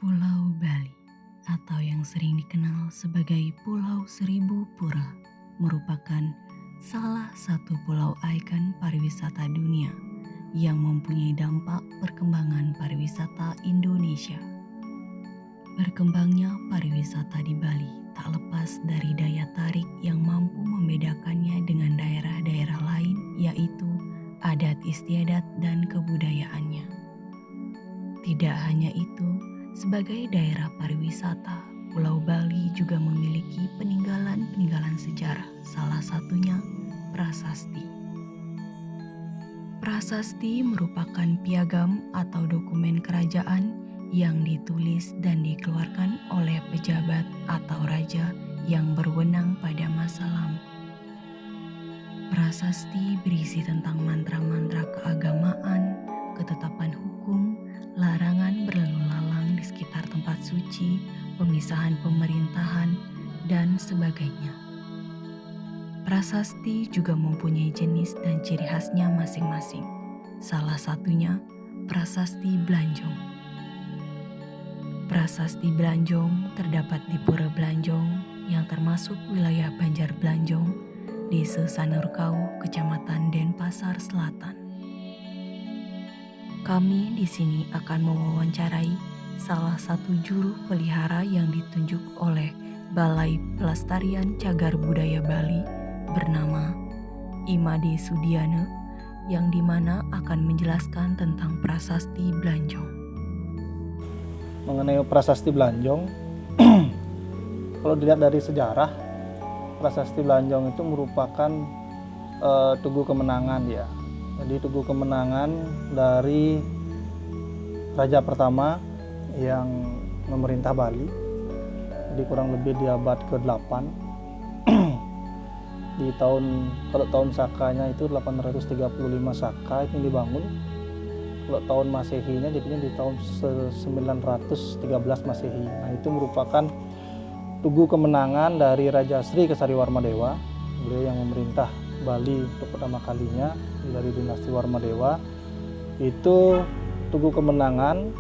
Pulau Bali, atau yang sering dikenal sebagai Pulau Seribu Pura, merupakan salah satu pulau ikon pariwisata dunia yang mempunyai dampak perkembangan pariwisata Indonesia. Berkembangnya pariwisata di Bali tak lepas dari daya tarik yang mampu membedakannya dengan daerah-daerah lain, yaitu adat istiadat dan kebudayaannya. Tidak hanya itu, sebagai daerah pariwisata, Pulau Bali juga memiliki peninggalan-peninggalan sejarah, salah satunya prasasti. Prasasti merupakan piagam atau dokumen kerajaan yang ditulis dan dikeluarkan oleh pejabat atau raja yang berwenang pada masa lampau. Prasasti berisi tentang mantra-mantra keagamaan, ketetapan hukum, larangan berlalu lalang di sekitar tempat suci, pemisahan pemerintahan, dan sebagainya. Prasasti juga mempunyai jenis dan ciri khasnya masing-masing. Salah satunya prasasti Belanjong. Prasasti Belanjong terdapat di Pura Belanjong yang termasuk wilayah Banjar Belanjong, Desa Sanurkau, Kecamatan Denpasar Selatan. Kami di sini akan mewawancarai salah satu juru pelihara yang ditunjuk oleh Balai Pelestarian Cagar Budaya Bali bernama Imade Sudiana, yang dimana akan menjelaskan tentang prasasti Belanjong. Mengenai prasasti Belanjong, kalau dilihat dari sejarah, prasasti Belanjong itu merupakan tugu kemenangan ya. Jadi tugu kemenangan dari raja pertama yang memerintah Bali. Jadi kurang lebih di abad ke-8. Di kalau tahun Sakanya itu 835 Saka itu dibangun. Kalau tahun Masehinya jadinya di tahun 913 Masehi. Nah, itu merupakan tugu kemenangan dari Raja Sri Kesariwarmadewa. Beliau yang memerintah Bali untuk pertama kalinya dari dinasti Warmadewa. Itu tugu kemenangan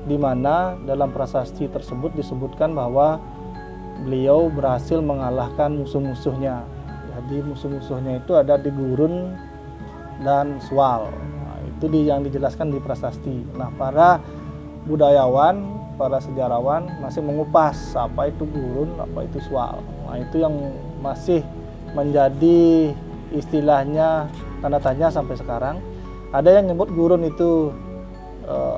di mana dalam prasasti tersebut disebutkan bahwa beliau berhasil mengalahkan musuh-musuhnya. Jadi musuh-musuhnya itu ada di Gurun dan Swal. Itu yang dijelaskan di prasasti. Nah, para budayawan, para sejarawan masih mengupas apa itu Gurun, apa itu Swal. Nah, itu yang masih menjadi istilahnya tanda tanya sampai sekarang. Ada yang nyebut Gurun itu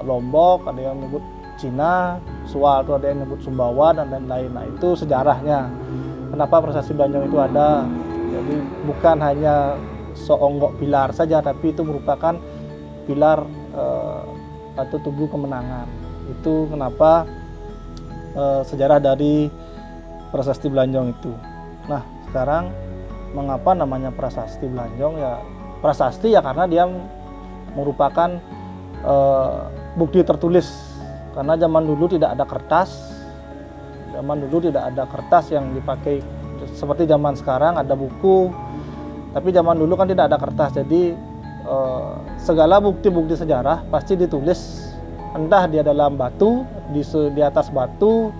Lombok, ada yang nyebut Cina, Swal itu ada yang nyebut Sumbawa dan lain-lain. Nah, itu sejarahnya. Kenapa prasasti Belanjong itu ada? Jadi bukan hanya seonggok pilar saja, tapi itu merupakan pilar atau tugu kemenangan. Itu kenapa sejarah dari prasasti Belanjong itu. Nah, sekarang mengapa namanya prasasti Belanjong? Ya prasasti ya karena dia merupakan bukti tertulis. Karena zaman dulu tidak ada kertas. Zaman dulu tidak ada kertas yang dipakai seperti zaman sekarang ada buku. Tapi zaman dulu kan tidak ada kertas. Jadi segala bukti-bukti sejarah pasti ditulis, entah dia dalam batu, di atas batu,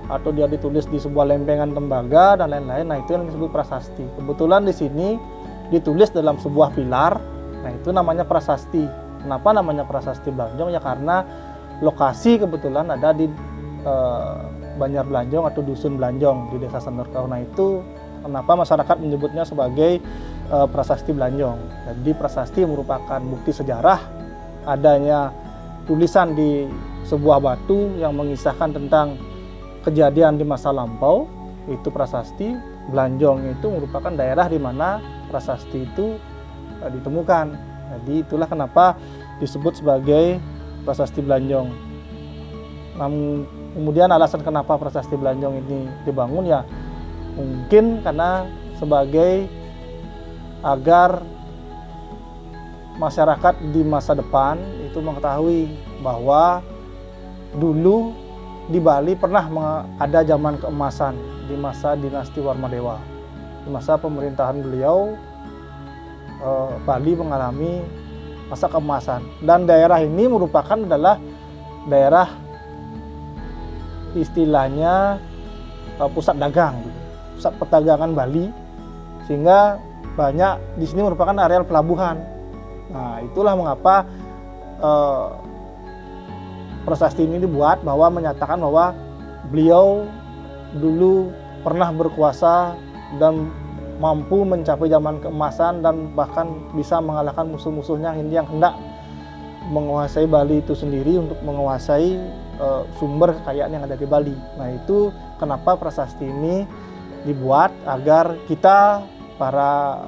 atau dia ditulis di sebuah lempengan tembaga dan lain-lain. Nah, itu yang disebut prasasti. Kebetulan di sini ditulis dalam sebuah pilar. Nah, itu namanya prasasti. Kenapa namanya prasasti Belanjong? Ya karena lokasi kebetulan ada di Banjar Belanjong atau Dusun Belanjong di Desa Sanurkau. Nah, itu kenapa masyarakat menyebutnya sebagai prasasti Belanjong. Jadi prasasti merupakan bukti sejarah adanya tulisan di sebuah batu yang mengisahkan tentang kejadian di masa lampau. Itu prasasti. Belanjong itu merupakan daerah di mana prasasti itu ditemukan. Jadi itulah kenapa disebut sebagai prasasti Belanjong. Namun kemudian alasan kenapa prasasti Belanjong ini dibangun ya mungkin karena sebagai agar masyarakat di masa depan itu mengetahui bahwa dulu di Bali pernah ada zaman keemasan di masa dinasti Warmadewa. Di masa pemerintahan beliau, Bali mengalami masa keemasan dan daerah ini merupakan adalah daerah istilahnya pusat dagang, gitu. Pusat perdagangan Bali, sehingga banyak di sini merupakan areal pelabuhan. Nah, itulah mengapa prasasti ini dibuat, bahwa menyatakan bahwa beliau dulu pernah berkuasa dan mampu mencapai zaman keemasan dan bahkan bisa mengalahkan musuh-musuhnya yang hendak menguasai Bali itu sendiri untuk menguasai sumber kekayaan yang ada di Bali. Nah, itu kenapa prasasti ini dibuat, agar kita para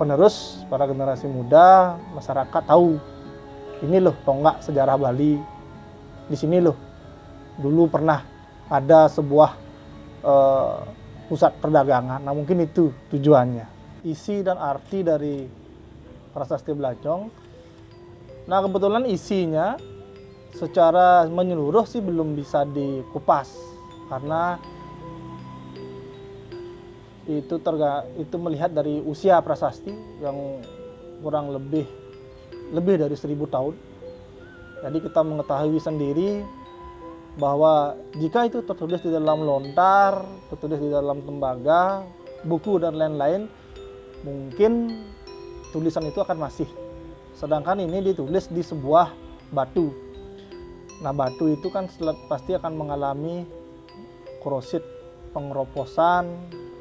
penerus, para generasi muda, masyarakat tahu ini loh tonggak sejarah Bali. Di sini loh dulu pernah ada sebuah pusat perdagangan. Nah, mungkin itu tujuannya. Isi dan arti dari prasasti Blanjong. Nah, kebetulan isinya secara menyeluruh sih belum bisa dikupas, karena itu melihat dari usia prasasti yang kurang lebih dari 1000 tahun. Jadi kita mengetahui sendiri bahwa jika itu tertulis di dalam lontar, tertulis di dalam tembaga, buku dan lain-lain, mungkin tulisan itu akan masih. Sedangkan ini ditulis di sebuah batu. Nah, batu itu kan pasti akan mengalami korosid, pengeroposan,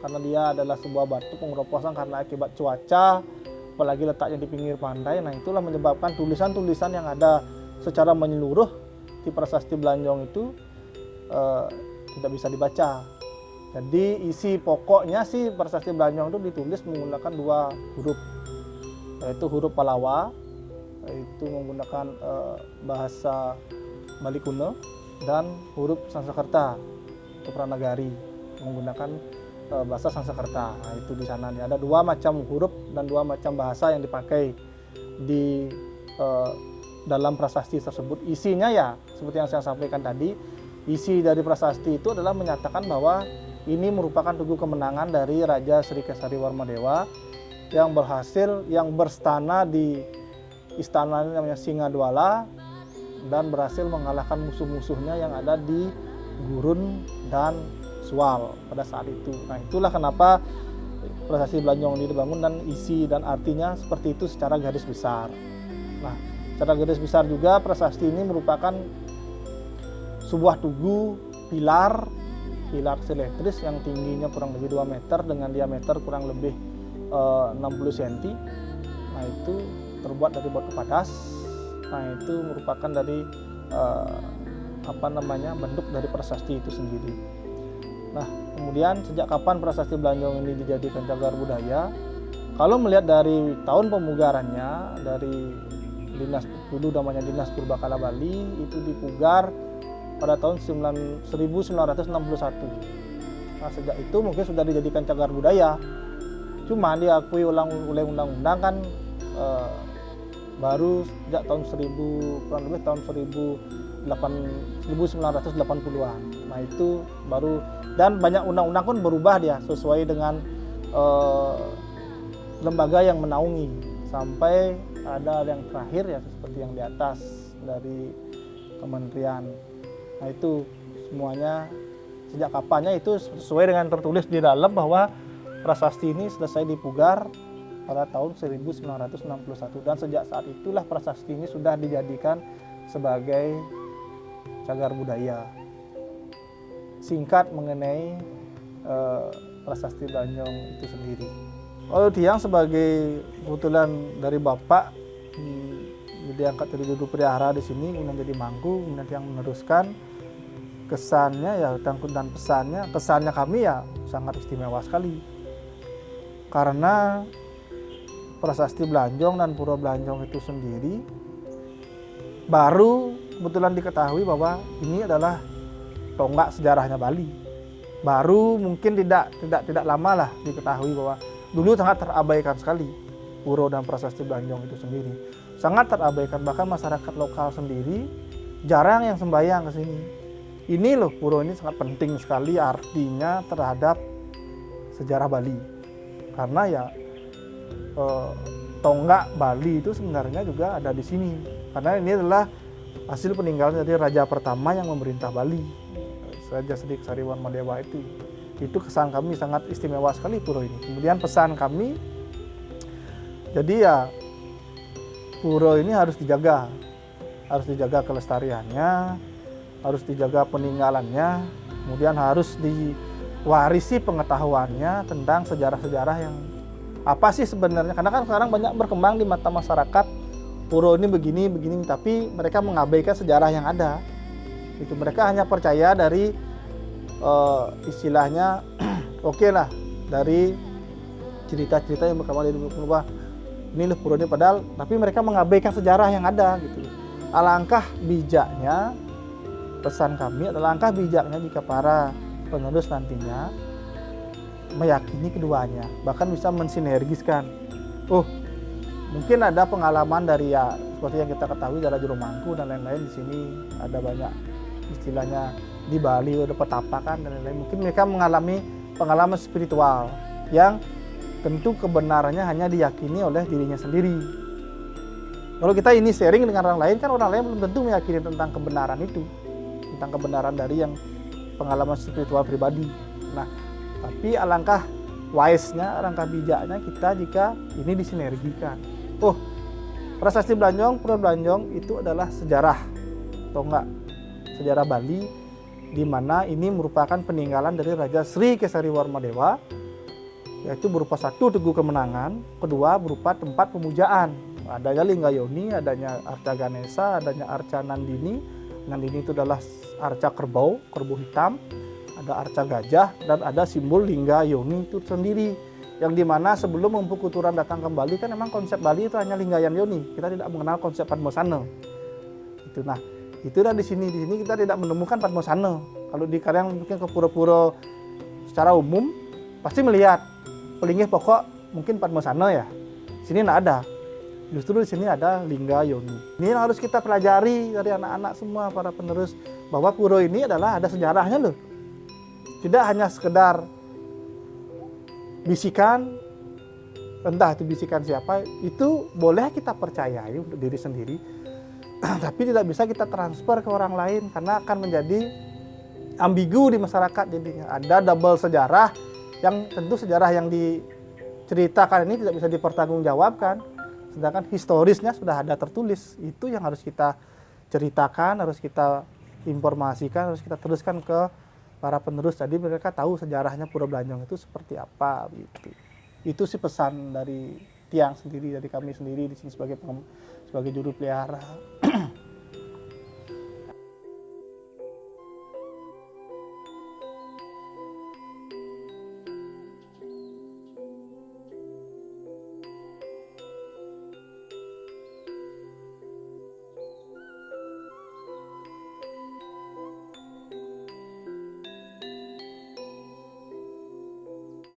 karena dia adalah sebuah batu pengeroposan karena akibat cuaca, apalagi letaknya di pinggir pantai. Nah, itulah menyebabkan tulisan-tulisan yang ada secara menyeluruh di prasasti Blanjong itu tidak bisa dibaca. Jadi isi pokoknya sih prasasti Blanjong itu ditulis menggunakan 2 huruf, yaitu huruf Palawa, yaitu menggunakan bahasa Bali kuno, dan huruf Sanskerta atau Pranagari menggunakan bahasa Sanskerta. Nah, itu di sana ada 2 macam huruf dan 2 macam bahasa yang dipakai di dalam prasasti tersebut. Isinya ya seperti yang saya sampaikan tadi, isi dari prasasti itu adalah menyatakan bahwa ini merupakan tugu kemenangan dari Raja Sri Kesari Warmadewa yang berstana di istana namanya Singadwala dan berhasil mengalahkan musuh-musuhnya yang ada di Gurun dan Sual pada saat itu. Nah, itulah kenapa prasasti Blanjong ini dibangun, dan isi dan artinya seperti itu secara garis besar. Nah, secara garis besar juga prasasti ini merupakan sebuah tugu pilar simetris yang tingginya kurang lebih 2 meter dengan diameter kurang lebih 60 cm. Nah, itu terbuat dari batu padas. Nah, itu merupakan dari bentuk dari prasasti itu sendiri. Nah, kemudian sejak kapan prasasti Blanjong ini dijadikan cagar budaya? Kalau melihat dari tahun pemugarannya, dari dinas dulu namanya Dinas Purbakala Bali, itu dipugar pada tahun 1961. Nah, sejak itu mungkin sudah dijadikan cagar budaya. Cuma diakui oleh undang-undang kan baru sejak tahun 1980-an. Nah, itu baru, dan banyak undang-undang pun berubah dia sesuai dengan lembaga yang menaungi, sampai ada yang terakhir ya seperti yang di atas dari kementerian. Nah, itu semuanya sejak kapannya itu sesuai dengan tertulis di dalam bahwa prasasti ini selesai dipugar pada tahun 1961, dan sejak saat itulah prasasti ini sudah dijadikan sebagai cagar budaya. Singkat mengenai prasasti Blanjong itu sendiri. Kalau Tiang sebagai kebetulan dari bapak diangkat dari duduk pelihara di sini, kemudian jadi mangku, kemudian Tiang meneruskan kesannya ya, dan kesannya kami ya sangat istimewa sekali, karena prasasti Blanjong dan Pura Blanjong itu sendiri baru kebetulan diketahui bahwa ini adalah tonggak sejarahnya Bali. Baru mungkin tidak lama lah diketahui bahwa dulu sangat terabaikan sekali pura dan prasasti Blanjong itu sendiri. Sangat terabaikan, bahkan masyarakat lokal sendiri jarang yang sembahyang ke sini. Ini loh, pura ini sangat penting sekali artinya terhadap sejarah Bali. Karena ya tonggak Bali itu sebenarnya juga ada di sini. Karena ini adalah hasil peninggalan dari raja pertama yang memerintah Bali, Raja Sri Kesariwarmadewa itu kesan kami sangat istimewa sekali pura ini. Kemudian pesan kami, jadi ya pura ini harus dijaga kelestariannya, harus dijaga peninggalannya, kemudian harus diwarisi pengetahuannya tentang sejarah-sejarah yang apa sih sebenarnya, karena kan sekarang banyak berkembang di mata masyarakat pura ini begini, tapi mereka mengabaikan sejarah yang ada. Itu mereka hanya percaya dari istilahnya oke lah, dari cerita-cerita yang berkembang dari beberapa ini loh pura ini, padahal tapi mereka mengabaikan sejarah yang ada gitu. Alangkah bijaknya, pesan kami adalah alangkah bijaknya jika para penerus nantinya meyakini keduanya, bahkan bisa mensinergiskan. Mungkin ada pengalaman dari ya seperti yang kita ketahui dari Juru Mangku dan lain-lain, di sini ada banyak istilahnya di Bali ada petapa kan dan lain-lain. Mungkin mereka mengalami pengalaman spiritual yang tentu kebenarannya hanya diyakini oleh dirinya sendiri. Kalau kita ini sharing dengan orang lain, kan orang lain belum tentu meyakini tentang kebenaran itu, tentang kebenaran dari yang pengalaman spiritual pribadi. Nah, tapi alangkah wise-nya, alangkah bijaknya kita jika ini disinergikan. Prasasti Blanjong, Pura Blanjong itu adalah sejarah, atau enggak, sejarah Bali, di mana ini merupakan peninggalan dari Raja Sri Kesariwarmadewa, yaitu berupa satu Tugu Kemenangan, kedua berupa tempat pemujaan. Adanya Linggayoni, adanya Arca Ganesha, adanya Arca Nandini. Nandini itu adalah arca kerbau hitam, ada arca gajah, dan ada simbol Linggayoni itu sendiri. Yang dimana sebelum Empu Kuturan datang ke Bali kan memang konsep Bali itu hanya Linggayan Yoni. Kita tidak mengenal konsep Padmosana. Itu nah, itu dan di sini kita tidak menemukan Padmosana. Kalau di kalian mungkin ke pura-pura secara umum pasti melihat pelinggih pokok mungkin Padmosana ya. Sini tidak ada. Justru di sini ada Linggayoni. Ini yang harus kita pelajari dari anak-anak semua para penerus, bahwa pura ini adalah ada sejarahnya loh. Tidak hanya sekedar bisikan, entah itu bisikan siapa, itu boleh kita percayai untuk diri sendiri, tapi tidak bisa kita transfer ke orang lain karena akan menjadi ambigu di masyarakat. Jadinya ada double sejarah, yang tentu sejarah yang diceritakan ini tidak bisa dipertanggungjawabkan, sedangkan historisnya sudah ada tertulis. Itu yang harus kita ceritakan, harus kita informasikan, harus kita teruskan ke para penerus. Jadi mereka tahu sejarahnya Pura Blanjong itu seperti apa gitu. Itu sih pesan dari Tiang sendiri, dari kami sendiri di sini sebagai juru pelihara.